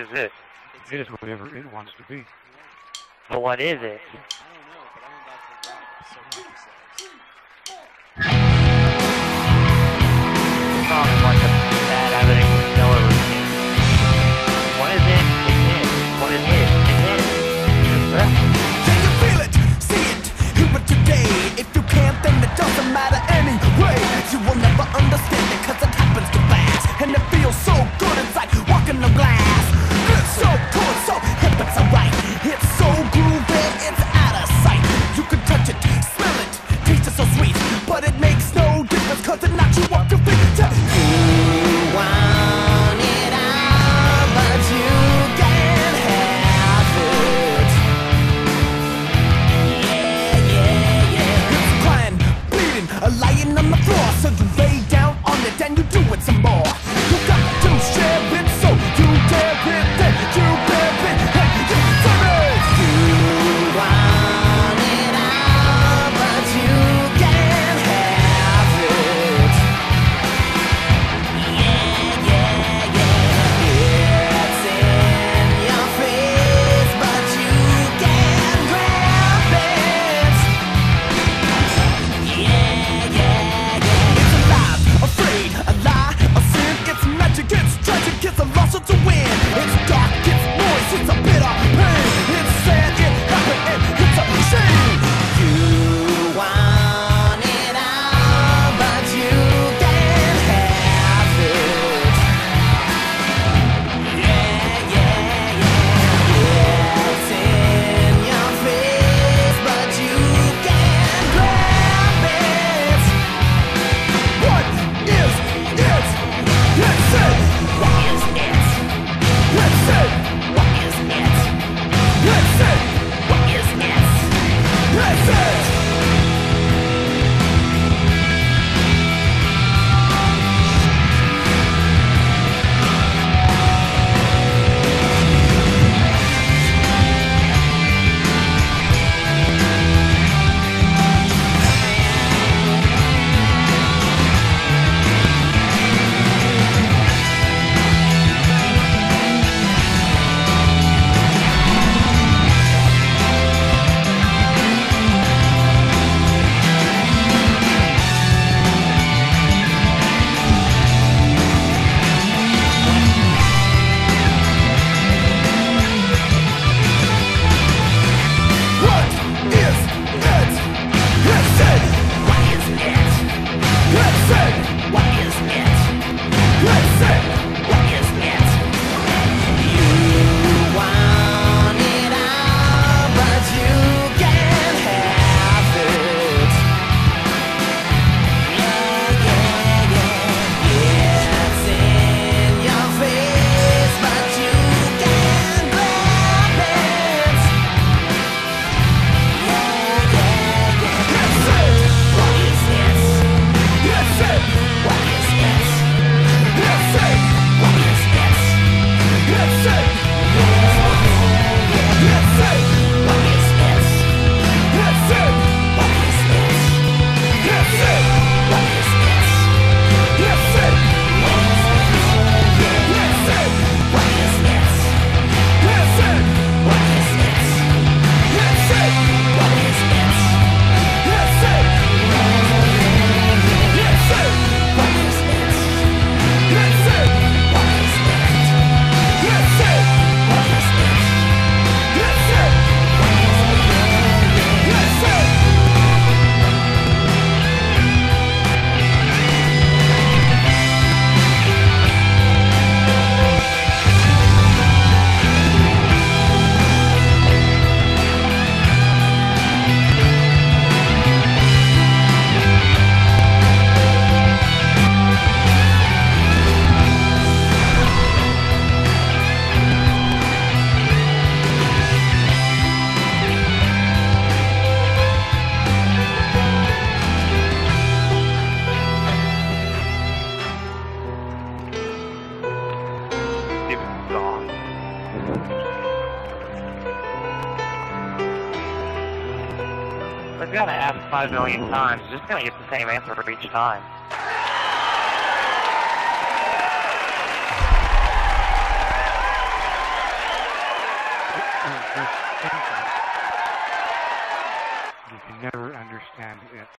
is it? It is whatever it wants to be. But what is it? The song is like a bad Abbott and Costello routine. What is it? It's it. What is it? It's it. Can you feel it? See it? Hear it today. If you can't, then it doesn't matter anyway. You will never understand it, cause it happens too fast. And it feels so good, it's like walking on glass. It's so cool, it's so hip, it's alright. It's so groovy, it's out of sight. You can touch it, smell it, taste it so sweet. But it makes no difference, cause it knocks you off your feet. You want it all, but you can't have it. It's crying, bleeding, lying on the floor. So you lay down on it and you do it some more. You got to share it, so you dare it, then you bear it, and you deserve it. You want it all, but you can't have it. It's in your face, but you can't grab it. It's alive, afraid, a lie, a sin. It's magic, it's tragic, it's a loss or to win. It's dark, it's noise, it's a bitter pain. It's sad, it happened, and it's a shame. You want it all, but you can't have it. It's in your face, but you can't grab it. What is it? Let's say, what is it? Let's say, what is it? Let's say, what is it? Let's say. They've got to ask 5 million times. You're just going to get the same answer for each time. of this infinite, you can never understand it.